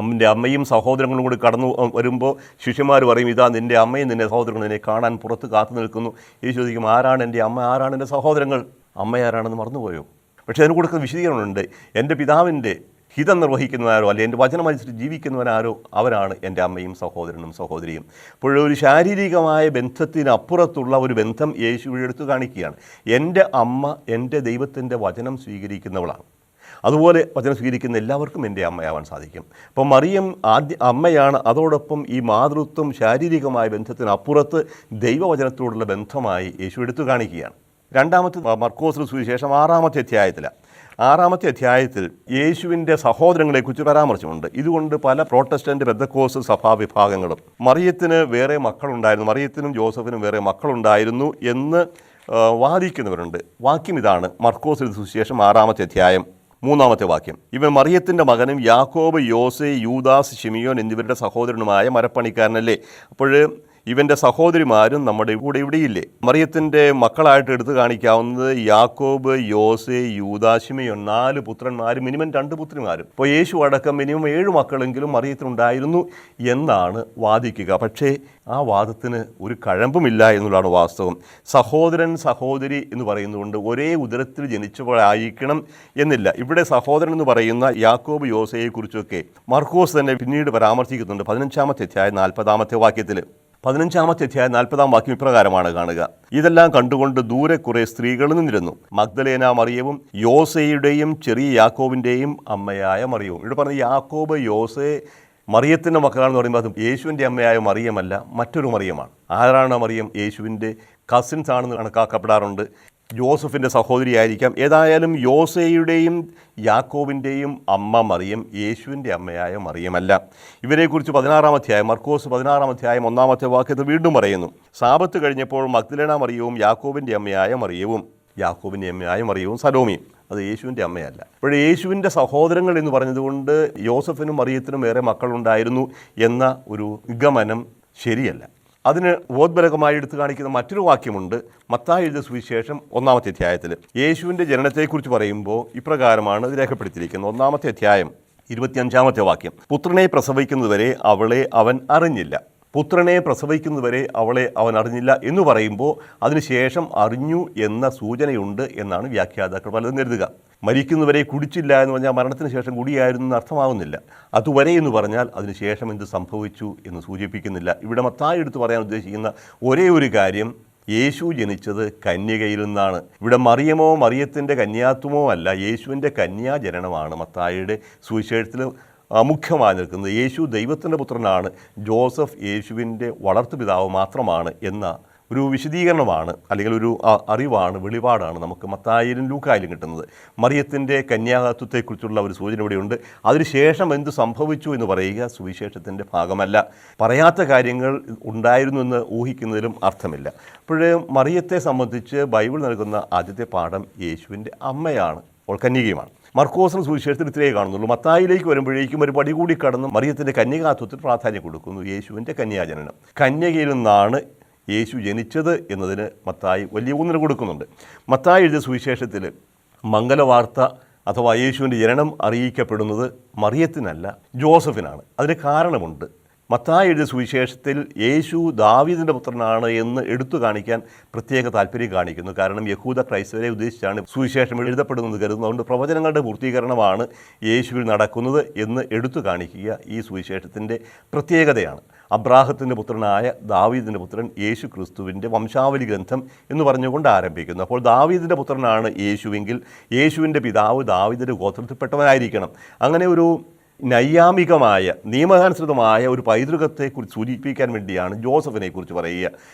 എൻ്റെ അമ്മയും സഹോദരങ്ങളും കൂടി കടന്നു വരുമ്പോൾ ശിഷ്യന്മാർ പറയും, ഇതാ നിൻ്റെ അമ്മയും നിൻ്റെ സഹോദരങ്ങളും നിന്നെ കാണാൻ പുറത്ത് കാത്തു നിൽക്കുന്നു. യേശു ചോദിക്കും, ആരാണ് എൻ്റെ അമ്മ, ആരാണ് എൻ്റെ സഹോദരങ്ങൾ? അമ്മയാരാണെന്ന് മറന്നുപോയോ? പക്ഷേ അതിന് കൊടുക്കുന്ന വിശദീകരണമുണ്ട്. എൻ്റെ പിതാവിൻ്റെ ഹിതം നിർവഹിക്കുന്നവരാരോ, അല്ലെങ്കിൽ എൻ്റെ വചനമനുസരിച്ച് ജീവിക്കുന്നവരാരോ അവരാണ് എൻ്റെ അമ്മയും സഹോദരനും സഹോദരിയും. അപ്പോഴൊരു ശാരീരികമായ ബന്ധത്തിനപ്പുറത്തുള്ള ഒരു ബന്ധം യേശു എടുത്തു കാണിക്കുകയാണ്. എൻ്റെ അമ്മ എൻ്റെ ദൈവത്തിൻ്റെ വചനം സ്വീകരിക്കുന്നവളാണ്. അതുപോലെ വചനം സ്വീകരിക്കുന്ന എല്ലാവർക്കും എൻ്റെ അമ്മയാവാൻ സാധിക്കും. അപ്പോൾ മറിയം അമ്മയാണ്. അതോടൊപ്പം ഈ മാതൃത്വം ശാരീരികമായ ബന്ധത്തിനപ്പുറത്ത് ദൈവവചനത്തോടുള്ള ബന്ധമായി യേശു എടുത്തു കാണിക്കുകയാണ്. രണ്ടാമത്തെ മർക്കോസ് സുവിശേഷം 6-ാമത്തെ അധ്യായത്തിലാണ്. 6-ാമത്തെ അധ്യായത്തിൽ യേശുവിൻ്റെ സഹോദരങ്ങളെക്കുറിച്ച് പരാമർശമുണ്ട്. ഇതുകൊണ്ട് പല പ്രോട്ടസ്റ്റൻ്റ് പെന്തക്കോസ്ത് സഭാ വിഭാഗങ്ങളും മറിയത്തിന് വേറെ മക്കളുണ്ടായിരുന്നു, മറിയത്തിനും ജോസഫിനും വേറെ മക്കളുണ്ടായിരുന്നു എന്ന് വാദിക്കുന്നവരുണ്ട്. വാക്യം ഇതാണ്. മർക്കോസ് സുവിശേഷം 6-ാമത്തെ അധ്യായം 3-ാമത്തെ വാക്യം. ഇവൻ മറിയത്തിൻ്റെ മകനും യാക്കോബ്, യോസെ, യൂദാസ്, ശിമിയോൻ എന്നിവരുടെ സഹോദരനുമായ മരപ്പണിക്കാരനല്ലേ? അപ്പോൾ ഇവൻ്റെ സഹോദരിമാരും നമ്മുടെ കൂടെ ഇവിടെയില്ലേ? മറിയത്തിൻ്റെ മക്കളായിട്ട് എടുത്തു കാണിക്കാവുന്നത് യാക്കോബ്, യോസെ, യൂദാ, ശിമിയോൻ, 4 പുത്രന്മാരും മിനിമം 2 പുത്രിമാരും. ഇപ്പോൾ യേശു അടക്കം മിനിമം 7 മക്കളെങ്കിലും മറിയത്തിനുണ്ടായിരുന്നു എന്നാണ് വാദിക്കുക. പക്ഷേ ആ വാദത്തിന് ഒരു കഴമ്പുമില്ല എന്നുള്ളതാണ് വാസ്തവം. സഹോദരൻ സഹോദരി എന്ന് പറയുന്നതുകൊണ്ട് ഒരേ ഉദരത്തിൽ ജനിച്ചവരായിരിക്കണം എന്നില്ല. ഇവിടെ സഹോദരൻ എന്ന് പറയുന്ന യാക്കോബ്, യോസയെക്കുറിച്ചൊക്കെ മർക്കോസ് തന്നെ പിന്നീട് പരാമർശിക്കുന്നുണ്ട്. 15-ാമത്തെ അധ്യായം 40-ാമത്തെ വാക്യത്തിൽ. 15-ാമത്തെ അധ്യായം 40-ാം വാക്യം ഇപ്രകാരമാണ് കാണുക. ഇതെല്ലാം കണ്ടുകൊണ്ട് ദൂരെ കുറെ സ്ത്രീകൾ നിന്നിരുന്നു. മഗ്ദലേന മറിയവും യോസയുടെയും ചെറിയ യാക്കോബിൻ്റെയും അമ്മയായ മറിയവും. ഇവിടെ പറഞ്ഞ യാക്കോബ്, യോസെ മറിയത്തിൻ്റെ മക്കളാണെന്ന് പറയുമ്പോൾ അത് യേശുവിൻ്റെ അമ്മയായ മറിയമല്ല, മറ്റൊരു മറിയമാണ്. ആരാണ് മറിയം? യേശുവിൻ്റെ കസിൻസ് ആണെന്ന് കണക്കാക്കപ്പെടാറുണ്ട്. ജോസഫിൻ്റെ സഹോദരിയായിരിക്കാം. ഏതായാലും യോസയുടെയും യാക്കോബിൻ്റെയും അമ്മ മറിയം യേശുവിൻ്റെ അമ്മയായ മറിയമല്ല. ഇവരെക്കുറിച്ച് 16-ാം അധ്യായം മർക്കോസ് 16-ാം അധ്യായം 1-ാമത്തെ വാക്യത്തിൽ വീണ്ടും പറയുന്നു. സാബത്ത് കഴിഞ്ഞപ്പോൾ മഗ്ദലേന മറിയവും യാക്കോബിൻ്റെ അമ്മയായ മറിയവും യാക്കോബിൻ്റെ അമ്മയായ മറിയവും സലോമിയും. അത് യേശുവിൻ്റെ അമ്മയല്ല. അപ്പോൾ യേശുവിൻ്റെ സഹോദരങ്ങൾ എന്ന് പറഞ്ഞതുകൊണ്ട് യോസഫിനും മറിയത്തിനും വേറെ മക്കളുണ്ടായിരുന്നു എന്ന ഒരു നിഗമനം ശരിയല്ല. അതിന് ഉപോദ്ബലകമായി എടുത്തു കാണിക്കുന്ന മറ്റൊരു വാക്യമുണ്ട്. മത്തായി എഴുതിയ സുവിശേഷം 1-ാമത്തെ അധ്യായത്തിൽ യേശുവിൻ്റെ ജനനത്തെക്കുറിച്ച് പറയുമ്പോൾ ഇപ്രകാരമാണ് ഇത് രേഖപ്പെടുത്തിയിരിക്കുന്നത്. 1-ാമത്തെ അധ്യായം 25-ാമത്തെ വാക്യം. പുത്രനെ പ്രസവിക്കുന്നതുവരെ അവളെ അവൻ അറിഞ്ഞില്ല. പുത്രനെ പ്രസവിക്കുന്നതുവരെ അവളെ അവൻ അറിഞ്ഞില്ല എന്ന് പറയുമ്പോൾ അതിനുശേഷം അറിഞ്ഞു എന്ന സൂചനയുണ്ട് എന്നാണ് വ്യാഖ്യാതാക്കൾ പലതും കരുതുക. മരിക്കുന്നവരെ കുടിച്ചില്ല എന്ന് പറഞ്ഞാൽ മരണത്തിന് ശേഷം കുടിയായിരുന്നു എന്ന് അർത്ഥമാവുന്നില്ല. അതുവരെ എന്ന് പറഞ്ഞാൽ അതിനുശേഷം എന്ത് സംഭവിച്ചു എന്ന് സൂചിപ്പിക്കുന്നില്ല. ഇവിടെ മത്തായി എടുത്ത് പറയാൻ ഉദ്ദേശിക്കുന്ന ഒരേ ഒരു കാര്യം, യേശു ജനിച്ചത് കന്യകയിൽ നിന്നാണ്. ഇവിടെ മറിയമോ മറിയത്തിൻ്റെ കന്യാത്വമോ അല്ല, യേശുവിൻ്റെ കന്യാജനനമാണ് മത്തായിയുടെ സുവിശേഷത്തിൽ മുഖ്യമായി നിൽക്കുന്നത്. യേശു ദൈവത്തിൻ്റെ പുത്രനാണ്, ജോസഫ് യേശുവിൻ്റെ വളർത്തുപിതാവ് മാത്രമാണ് എന്ന ഒരു വിശദീകരണമാണ്, അല്ലെങ്കിൽ ഒരു അറിവാണ്, വെളിപാടാണ് നമുക്ക് മത്തായിലും ലൂക്കായിലും കിട്ടുന്നത്. മറിയത്തിൻ്റെ കന്യാകത്വത്തെക്കുറിച്ചുള്ള ഒരു സൂചന ഇവിടെയുണ്ട്. അതിനുശേഷം എന്ത് സംഭവിച്ചു എന്ന് പറയുക സുവിശേഷത്തിൻ്റെ ഭാഗമല്ല. പറയാത്ത കാര്യങ്ങൾ ഉണ്ടായിരുന്നു എന്ന് ഊഹിക്കുന്നതിലും അർത്ഥമില്ല. അപ്പോഴേ മറിയത്തെ സംബന്ധിച്ച് ബൈബിൾ നൽകുന്ന ആദ്യത്തെ പാഠം യേശുവിൻ്റെ അമ്മയാണ്, അവൾ കന്യകയുമാണ്. മർക്കോസിന് സുവിശേഷത്തിൽ ഇത്രയേ കാണുന്നുള്ളൂ. മത്തായിലേക്ക് വരുമ്പോഴേക്കും ഒരു പടി കൂടി കടന്ന് മറിയത്തിൻ്റെ കന്യകാത്വത്തിൽ പ്രാധാന്യം കൊടുക്കുന്നു. യേശുവിൻ്റെ കന്യാജനനം, കന്യകയിൽ നിന്നാണ് യേശു ജനിച്ചത് എന്നതിന് മത്തായി വലിയ ഊന്നൽ കൊടുക്കുന്നുണ്ട്. മത്തായി എഴുതിയ സുവിശേഷത്തിൽ മംഗലവാർത്ത അഥവാ യേശുവിൻ്റെ ജനനം അറിയിക്കപ്പെടുന്നത് മറിയത്തിനല്ല, ജോസഫിനാണ്. അതിന് കാരണമുണ്ട്. മത്തായി എഴുതിയ സുവിശേഷത്തിൽ യേശു ദാവീദിൻ്റെ പുത്രനാണ് എന്ന് എടുത്തു കാണിക്കാൻ പ്രത്യേക താല്പര്യം കാണിക്കുന്നു. കാരണം യഹൂദ ക്രൈസ്തവരെ ഉദ്ദേശിച്ചാണ് സുവിശേഷം എഴുതപ്പെടുന്നത് കരുതുന്നതുകൊണ്ട് പ്രവചനങ്ങളുടെ പൂർത്തീകരണമാണ് യേശുവിൽ നടക്കുന്നത് എന്ന് എടുത്തു കാണിക്കുക ഈ സുവിശേഷത്തിൻ്റെ പ്രത്യേകതയാണ്. അബ്രാഹത്തിൻ്റെ പുത്രനായ ദാവീദിൻ്റെ പുത്രൻ യേശു ക്രിസ്തുവിൻ്റെ വംശാവലി ഗ്രന്ഥം എന്ന് പറഞ്ഞുകൊണ്ട് ആരംഭിക്കുന്നു. അപ്പോൾ ദാവീദിൻ്റെ പുത്രനാണ് യേശുവെങ്കിൽ യേശുവിൻ്റെ പിതാവ് ദാവീദിൻ്റെ ഗോത്രത്തിൽപ്പെട്ടവനായിരിക്കണം. അങ്ങനെ ഒരു നൈയാമികമായ നിയമാനുസൃതമായ ഒരു പൈതൃകത്തെക്കുറിച്ച് സൂചിപ്പിക്കാൻ വേണ്ടിയാണ് ജോസഫിനെ കുറിച്ച് പറയുക.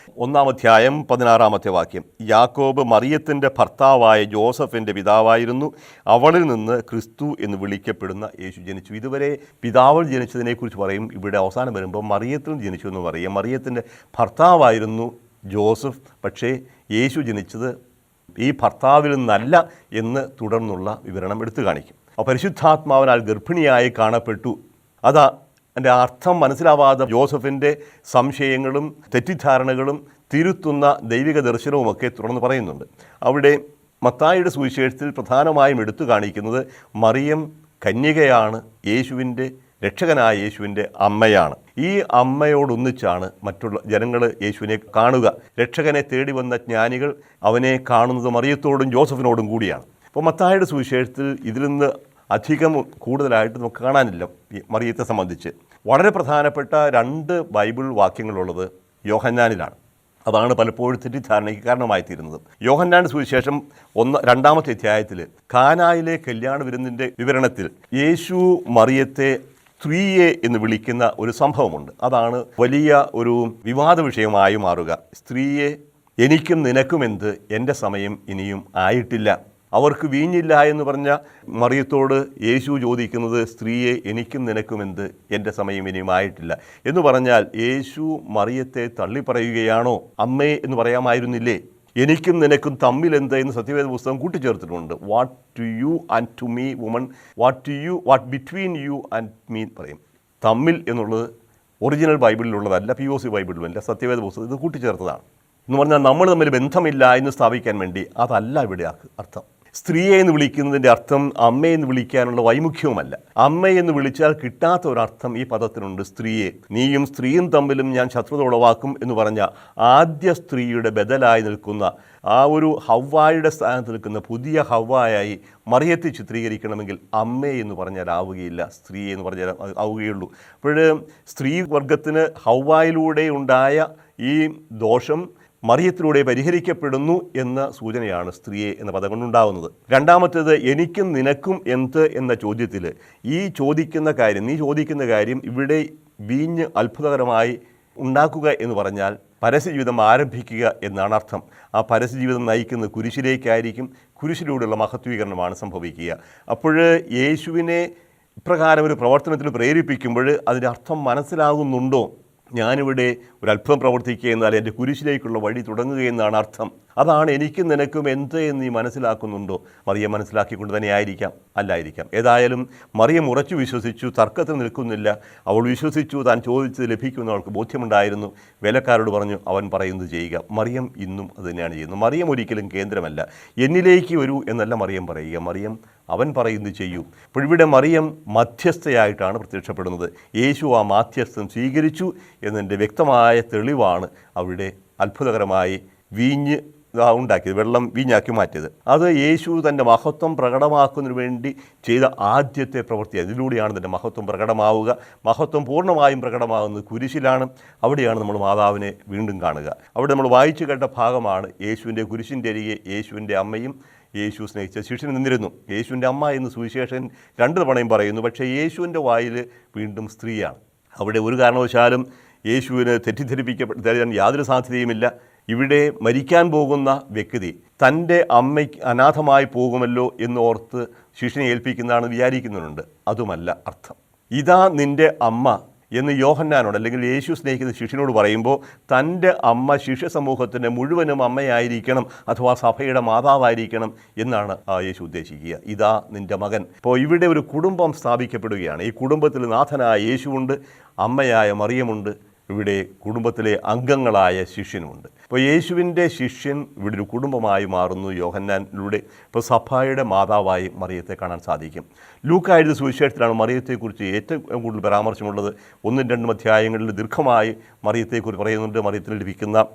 1-ാം അധ്യായം 16-ാമത്തെ വാക്യം. യാക്കോബ് മറിയത്തിൻ്റെ ഭർത്താവായ ജോസഫിൻ്റെ പിതാവായിരുന്നു, അവളിൽ നിന്ന് ക്രിസ്തു എന്ന് വിളിക്കപ്പെടുന്ന യേശു ജനിച്ചു. ഇതുവരെ പിതാവിൽ ജനിച്ചതിനെക്കുറിച്ച് പറയും, ഇവിടെ അവസാനം വരുമ്പോൾ മറിയത്തിൽ ജനിച്ചു എന്ന് പറയും. മറിയത്തിൻ്റെ ഭർത്താവായിരുന്നു ജോസഫ്, പക്ഷേ യേശു ജനിച്ചത് ഈ ഭർത്താവിൽ നിന്നല്ല എന്ന് തുടർന്നുള്ള വിവരണം എടുത്തു കാണിക്കും. പരിശുദ്ധാത്മാവിനാൽ ഗർഭിണിയായി കാണപ്പെട്ടു. അതാ എൻ്റെ അർത്ഥം മനസ്സിലാവാതെ ജോസഫിൻ്റെ സംശയങ്ങളും തെറ്റിദ്ധാരണകളും തിരുത്തുന്ന ദൈവിക ദർശനവുമൊക്കെ തുടർന്ന് പറയുന്നുണ്ട്. അവിടെ മത്തായിയുടെ സുവിശേഷത്തിൽ പ്രധാനമായും എടുത്തു കാണിക്കുന്നത് മറിയം കന്യകയാണ്, യേശുവിൻ്റെ രക്ഷകനായ യേശുവിൻ്റെ അമ്മയാണ്. ഈ അമ്മയോടൊന്നിച്ചാണ് മറ്റുള്ള ജനങ്ങൾ യേശുവിനെ കാണുക. രക്ഷകനെ തേടി വന്ന ജ്ഞാനികൾ അവനെ കാണുന്നത് മറിയത്തോടും ജോസഫിനോടും കൂടിയാണ്. അപ്പോൾ മത്തായിയുടെ സുവിശേഷത്തിൽ ഇതിൽ നിന്ന് അധികം കൂടുതലായിട്ട് നമുക്ക് കാണാനില്ല. മറിയത്തെ സംബന്ധിച്ച് വളരെ പ്രധാനപ്പെട്ട 2 ബൈബിൾ വാക്യങ്ങളുള്ളത് യോഹന്നാനിലാണ്. അതാണ് പലപ്പോഴും തെറ്റിദ്ധാരണയ്ക്ക് കാരണമായി തീരുന്നത്. യോഹന്നാൻ്റെ സുവിശേഷം 2-ാമത്തെ അധ്യായത്തിൽ കാനായിലെ കല്യാണ വിരുന്നിൻ്റെ വിവരണത്തിൽ യേശു മറിയത്തെ സ്ത്രീയെ എന്ന് വിളിക്കുന്ന ഒരു സംഭവമുണ്ട്. അതാണ് വലിയ ഒരു വിവാദ വിഷയമായി മാറുക. സ്ത്രീയെ, എനിക്കും നിനക്കുമെന്ത്, എൻ്റെ സമയം ഇനിയും ആയിട്ടില്ല. അവർക്ക് വീഞ്ഞില്ല എന്ന് പറഞ്ഞ മറിയത്തോട് യേശു ചോദിക്കുന്നത്, സ്ത്രീയെ എനിക്കും നിനക്കുമെന്ത്, എൻ്റെ സമയം ഇനിയും ആയിട്ടില്ല എന്ന് പറഞ്ഞാൽ യേശു മറിയത്തെ തള്ളിപ്പറയുകയാണോ? അമ്മേ എന്ന് പറയാമായിരുന്നില്ലേ? എനിക്കും നിനക്കും തമ്മിലെന്ത് എന്ന് സത്യവേദ പുസ്തകം കൂട്ടിച്ചേർത്തിട്ടുണ്ട്. What to you and to me woman, what between you and me പറയും. തമ്മിൽ എന്നുള്ളത് ഒറിജിനൽ ബൈബിളിലുള്ളതല്ല, POC ബൈബിളിലുമല്ല, സത്യവേദ പുസ്തകം ഇത് കൂട്ടിച്ചേർത്തതാണ്. എന്ന് പറഞ്ഞാൽ നമ്മൾ തമ്മിൽ ബന്ധമില്ല എന്ന് സ്ഥാപിക്കാൻ വേണ്ടി അതല്ല ഇവിടെ അർത്ഥം. സ്ത്രീയെ എന്ന് വിളിക്കുന്നതിൻ്റെ അർത്ഥം അമ്മയെന്ന് വിളിക്കാനുള്ള വൈമുഖ്യവുമല്ല. അമ്മയെന്ന് വിളിച്ചാൽ കിട്ടാത്ത ഒരർത്ഥം ഈ പദത്തിനുണ്ട്. സ്ത്രീയെ, നീയും സ്ത്രീയും തമ്മിലും ഞാൻ ശത്രുത ഉളവാക്കും എന്ന് പറഞ്ഞ ആദ്യ സ്ത്രീയുടെ ബദലായി നിൽക്കുന്ന ആ ഒരു ഹവ്വായുടെ സ്ഥാനത്ത് നിൽക്കുന്ന പുതിയ ഹവ്വായായി മറിയത്തെ ചിത്രീകരിക്കണമെങ്കിൽ അമ്മ എന്ന് പറഞ്ഞാൽ ആവുകയില്ല, സ്ത്രീ എന്ന് പറഞ്ഞാൽ ആവുകയുള്ളൂ. അപ്പോൾ സ്ത്രീ വർഗത്തിന് ഹവ്വായിലൂടെ ഉണ്ടായ ഈ ദോഷം മറിയത്തിലൂടെ പരിഹരിക്കപ്പെടുന്നു എന്ന സൂചനയാണ് സ്ത്രീയെ എന്ന പദം കൊണ്ടുണ്ടാകുന്നത്. രണ്ടാമത്തേത്, എനിക്കും നിനക്കും എന്ത് എന്ന ചോദ്യത്തിൽ ഈ ചോദിക്കുന്ന കാര്യം, നീ ചോദിക്കുന്ന കാര്യം ഇവിടെ വീഞ്ഞ് അത്ഭുതകരമായി ഉണ്ടാക്കുക എന്ന് പറഞ്ഞാൽ പരസ്യജീവിതം ആരംഭിക്കുക എന്നാണ് അർത്ഥം. ആ പരസ്യജീവിതം നയിക്കുന്നത് കുരിശിലേക്കായിരിക്കും. കുരിശിലൂടെയുള്ള മഹത്വീകരണമാണ് സംഭവിക്കുക. അപ്പോൾ യേശുവിനെ ഇപ്രകാരം ഒരു പ്രവർത്തനത്തിന് പ്രേരിപ്പിക്കുമ്പോൾ അതിൻ്റെ അർത്ഥം മനസ്സിലാകുന്നുണ്ടോ? ഞാനിവിടെ ഒരു അത്ഭുതം പ്രവർത്തിക്കുക എന്നാൽ എൻ്റെ കുരിശിലേക്കുള്ള വഴി തുടങ്ങുകയെന്നാണ് അർത്ഥം. അതാണ് എനിക്കും നിനക്കും എന്ത് എന്ന് നീ മനസ്സിലാക്കുന്നുണ്ടോ? മറിയം മനസ്സിലാക്കിക്കൊണ്ട് തന്നെ ആയിരിക്കാം, അല്ലായിരിക്കാം. ഏതായാലും മറിയം ഉറച്ചു വിശ്വസിച്ചു, തർക്കത്തിൽ നിൽക്കുന്നില്ല. അവൾ വിശ്വസിച്ചു, താൻ ചോദിച്ചത് ലഭിക്കുമെന്ന് അവൾക്ക് ബോധ്യമുണ്ടായിരുന്നു. വേലക്കാരോട് പറഞ്ഞു അവൻ പറയുന്നത് ചെയ്യുക. മറിയം ഇന്നും അത് തന്നെയാണ് ചെയ്യുന്നത്. മറിയം ഒരിക്കലും കേന്ദ്രമല്ല. എന്നിലേക്ക് വരൂ എന്നല്ല മറിയം പറയുക, മറിയം അവൻ പറയുന്നത് ചെയ്യൂ. ഇപ്പോഴിവിടെ മറിയം മധ്യസ്ഥയായിട്ടാണ് പ്രത്യക്ഷപ്പെടുന്നത്. യേശു ആ മാധ്യസ്ഥം സ്വീകരിച്ചു എന്നതിൻ്റെ വ്യക്തമായ തെളിവാണ് അവിടെ അത്ഭുതകരമായി വീഞ്ഞ് ഉണ്ടാക്കിയത്, വെള്ളം വീഞ്ഞാക്കി മാറ്റിയത്. അത് യേശു തൻ്റെ മഹത്വം പ്രകടമാക്കുന്നതിന് വേണ്ടി ചെയ്ത ആദ്യത്തെ പ്രവൃത്തി. അതിലൂടെയാണ് തൻ്റെ മഹത്വം പ്രകടമാവുക. മഹത്വം പൂർണ്ണമായും പ്രകടമാകുന്നത് കുരിശിലാണ്. അവിടെയാണ് നമ്മൾ മാതാവിനെ വീണ്ടും കാണുക. അവിടെ നമ്മൾ വായിച്ചു കേട്ട ഭാഗമാണ് യേശുവിൻ്റെ കുരിശിൻ്റെ അരികെ യേശുവിൻ്റെ അമ്മയും യേശു സ്നേഹിച്ച ശിഷ്യൻ നിന്നിരുന്നു. യേശുവിൻ്റെ അമ്മ എന്ന് സുവിശേഷൻ 2 തവണയും പറയുന്നു. പക്ഷേ യേശുവിൻ്റെ വായിൽ വീണ്ടും സ്ത്രീയാണ്. അവിടെ ഒരു കാരണവശാലും യേശുവിന് തെറ്റിദ്ധരിപ്പിക്കപ്പെടാൻ യാതൊരു സാധ്യതയുമില്ല. ഇവിടെ മരിക്കാൻ പോകുന്ന വ്യക്തി തൻ്റെ അമ്മയ്ക്ക് അനാഥമായി പോകുമല്ലോ എന്നോർത്ത് ശിഷ്യനെ ഏൽപ്പിക്കുന്നതാണ് വിചാരിക്കുന്നുണ്ട്. അതുമല്ല അർത്ഥം. ഇതാ നിൻ്റെ അമ്മ എന്ന് യോഹന്നാനോട് അല്ലെങ്കിൽ യേശു സ്നേഹിക്കുന്ന ശിഷ്യനോട് പറയുമ്പോൾ തൻ്റെ അമ്മ ശിഷ്യ സമൂഹത്തിൻ്റെ മുഴുവനും അമ്മയായിരിക്കണം, അഥവാ സഭയുടെ മാതാവായിരിക്കണം എന്നാണ് യേശു ഉദ്ദേശിക്കുക. ഇതാ നിൻ്റെ മകൻ. ഇപ്പോൾ ഇവിടെ ഒരു കുടുംബം സ്ഥാപിക്കപ്പെടുകയാണ്. ഈ കുടുംബത്തിൽ നാഥനായ യേശുവുണ്ട്, അമ്മയായ മറിയമുണ്ട്, ഇവിടെ കുടുംബത്തിലെ അംഗങ്ങളായ ശിഷ്യനുമുണ്ട്. ഇപ്പോൾ യേശുവിൻ്റെ ശിഷ്യൻ ഇവിടെ ഒരു കുടുംബമായി മാറുന്നു യോഹന്നാനിലൂടെ. ഇപ്പോൾ സഭയുടെ മാതാവായി മറിയത്തെ കാണാൻ സാധിക്കും. ലൂക്കാ എഴുതിയ സുവിശേഷത്തിലാണ് മറിയത്തെക്കുറിച്ച് ഏറ്റവും കൂടുതൽ പരാമർശമുള്ളത്. 1-2 അധ്യായങ്ങളിൽ ദീർഘമായി മറിയത്തെക്കുറിച്ച് പറയുന്നുണ്ട്. മറിയത്തിന് ലഭിക്കുന്ന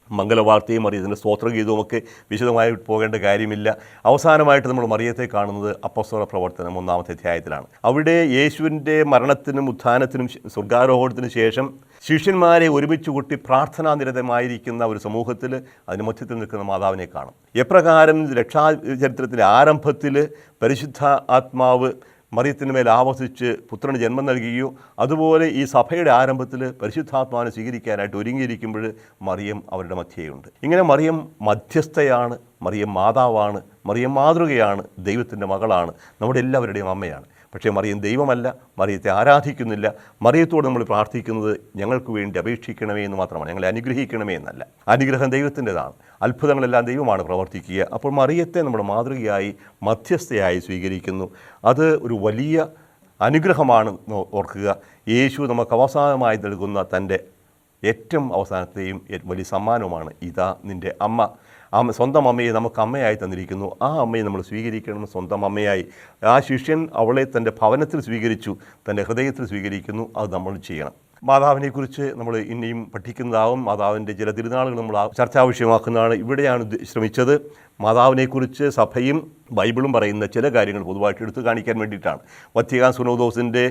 മംഗലവാർത്തയും മറിയത്തിൻ്റെ സ്തോത്രഗീതവും ഒക്കെ വിശദമായി പോകേണ്ട കാര്യമില്ല. അവസാനമായിട്ട് നമ്മൾ മറിയത്തെ കാണുന്നത് അപ്പോസ്തല പ്രവർത്തനം 1-ാമത്തെ അധ്യായത്തിലാണ്. അവിടെ യേശുവിൻ്റെ മരണത്തിനും ഉത്ഥാനത്തിനും സ്വർഗ്ഗാരോഹണത്തിനും ശേഷം ശിഷ്യന്മാരെ ഒരുമിച്ച് കൂട്ടി പ്രാർത്ഥനാനിരതമായിരിക്കുന്ന ഒരു സമൂഹത്തിൽ അതിന് മധ്യത്തിൽ നിൽക്കുന്ന മാതാവിനെ കാണും. എപ്രകാരം രക്ഷാചരിത്രത്തിൻ്റെ ആരംഭത്തിൽ പരിശുദ്ധ ആത്മാവ് മറിയത്തിന് മേൽ ആവസിച്ച് പുത്രന് ജന്മം നൽകുകയോ, അതുപോലെ ഈ സഭയുടെ ആരംഭത്തിൽ പരിശുദ്ധാത്മാവിനെ സ്വീകരിക്കാനായിട്ട് ഒരുങ്ങിയിരിക്കുമ്പോൾ മറിയം അവരുടെ മധ്യയുണ്ട്. ഇങ്ങനെ മറിയം മധ്യസ്ഥയാണ്, മറിയം മാതാവാണ്, മറിയം മാതൃകയാണ്, ദൈവത്തിൻ്റെ മകളാണ്, നമ്മുടെ എല്ലാവരുടെയും അമ്മയാണ്. പക്ഷേ മറിയം ദൈവമല്ല, മറിയത്തെ ആരാധിക്കുന്നില്ല. മറിയത്തോട് നമ്മൾ പ്രാർത്ഥിക്കുന്നത് ഞങ്ങൾക്ക് വേണ്ടി അപേക്ഷിക്കണമേ എന്ന് മാത്രമാണ്, ഞങ്ങളെ അനുഗ്രഹിക്കണമേ എന്നല്ല. അനുഗ്രഹം ദൈവത്തിൻ്റെതാണ്, അത്ഭുതങ്ങളെല്ലാം ദൈവമാണ് പ്രവർത്തിക്കുക. അപ്പോൾ മറിയത്തെ നമ്മുടെ മാതൃകയായി മധ്യസ്ഥയായി സ്വീകരിക്കുന്നു. അത് ഒരു വലിയ അനുഗ്രഹമാണ്. ഓർക്കുക, യേശു നമുക്ക് അവസാനമായി നൽകുന്ന തൻ്റെ ഏറ്റവും അവസാനത്തെയും വലിയ സമ്മാനവുമാണ് ഇതാ നിൻ്റെ അമ്മ. സ്വന്തം അമ്മയെ നമുക്ക് അമ്മയായി തന്നിരിക്കുന്നു. ആ അമ്മയെ നമ്മൾ സ്വീകരിക്കണം സ്വന്തം അമ്മയായി. ആ ശിഷ്യൻ അവളെ തൻ്റെ ഭവനത്തിൽ സ്വീകരിച്ചു, തൻ്റെ ഹൃദയത്തിൽ സ്വീകരിക്കുന്നു. അത് നമ്മൾ ചെയ്യണം. മാതാവിനെക്കുറിച്ച് നമ്മൾ ഇനിയും പഠിക്കുന്നതാവും. മാതാവിൻ്റെ ചില തിരുനാളുകൾ നമ്മൾ ചർച്ചാ വിഷയമാക്കുന്നതാണ്. ഇവിടെയാണ് ശ്രമിച്ചത് മാതാവിനെക്കുറിച്ച് സഭയും ബൈബിളും പറയുന്ന ചില കാര്യങ്ങൾ പൊതുവായിട്ട് എടുത്തു കാണിക്കാൻ വേണ്ടിയിട്ടാണ്. വത്തിക്കാൻ സുനോദോസിൻ്റെ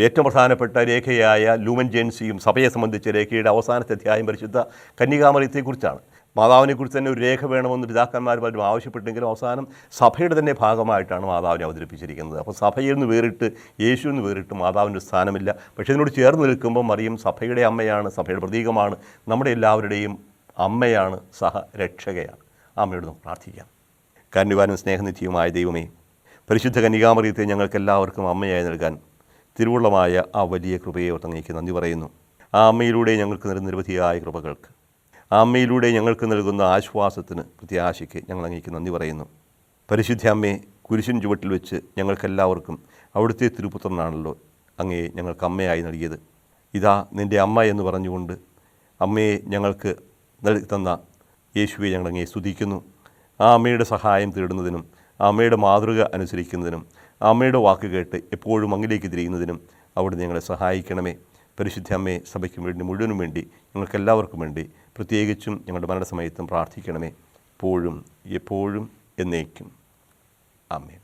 ഏറ്റവും പ്രധാനപ്പെട്ട രേഖയായ ലൂമൻ ജെൻസിയും സഭയെ സംബന്ധിച്ച രേഖയുടെ അവസാനത്തെ അധ്യായം പരിശുദ്ധ കന്യകാമറിയത്തെക്കുറിച്ചാണ്. മാതാവിനെക്കുറിച്ച് തന്നെ ഒരു രേഖ വേണമെന്ന് പിതാക്കന്മാർ പലരും ആവശ്യപ്പെട്ടെങ്കിലും അവസാനം സഭയുടെ തന്നെ ഭാഗമായിട്ടാണ് മാതാവിനെ അവതരിപ്പിച്ചിരിക്കുന്നത്. അപ്പോൾ സഭയിൽ നിന്ന് വേറിട്ട്, യേശുവിൽ നിന്ന് വേറിട്ട് മാതാവിൻ്റെ സ്ഥാനമില്ല. പക്ഷേ ഇതിനോട് ചേർന്ന് നിൽക്കുമ്പോൾ മറിയം സഭയുടെ അമ്മയാണ്, സഭയുടെ പ്രതീകമാണ്, നമ്മുടെ എല്ലാവരുടെയും അമ്മയാണ്, സഹരക്ഷകയാണ്. അമ്മയോട് നമുക്ക് പ്രാർത്ഥിക്കാം. കാരുണ്യവാനും സ്നേഹനിധിയുമായ ദൈവമേ, പരിശുദ്ധ കന്യകാമറിയത്തെ ഞങ്ങൾക്കെല്ലാവർക്കും അമ്മയായി നൽകാൻ തിരുവുള്ളമായ ആ വലിയ കൃപയെ അങ്ങേക്ക് നന്ദി പറയുന്നു. ആ അമ്മയിലൂടെ ഞങ്ങൾക്ക് നിരവധിയായ കൃപകൾക്ക്, ആ അമ്മയിലൂടെ ഞങ്ങൾക്ക് നൽകുന്ന ആശ്വാസത്തിന്, പ്രത്യാശയ്ക്ക് ഞങ്ങൾ അങ്ങേക്ക് നന്ദി പറയുന്നു. പരിശുദ്ധ അമ്മയെ കുരിശിൻ ചുവട്ടിൽ വെച്ച് ഞങ്ങൾക്കെല്ലാവർക്കും അവിടുത്തെ തിരുപുത്രനാണല്ലോ അങ്ങയെ ഞങ്ങൾക്ക് അമ്മയായി നൽകിയത്. ഇതാ നിൻ്റെ അമ്മ എന്ന് പറഞ്ഞുകൊണ്ട് അമ്മയെ ഞങ്ങൾക്ക് തന്ന യേശുവെ ഞങ്ങൾ അങ്ങയെ സ്തുതിക്കുന്നു. ആ അമ്മയുടെ സഹായം തേടുന്നതിനും, ആ അമ്മയുടെ മാതൃക അനുസരിക്കുന്നതിനും, ആ അമ്മയുടെ വാക്ക് കേട്ട് എപ്പോഴും അങ്ങിലേക്ക് തിരിയുന്നതിനും അവിടെ ഞങ്ങളെ സഹായിക്കണമേ. പരിശുദ്ധ അമ്മയെ സഭയ്ക്കും വേണ്ടി, മുഴുവനും വേണ്ടി, ഞങ്ങൾക്കെല്ലാവർക്കും വേണ്ടി, പ്രത്യേകിച്ചും ഞങ്ങളുടെ മരണസമയത്തും പ്രാർത്ഥിക്കണമേ. എപ്പോഴും എന്നേക്കും. ആമേൻ.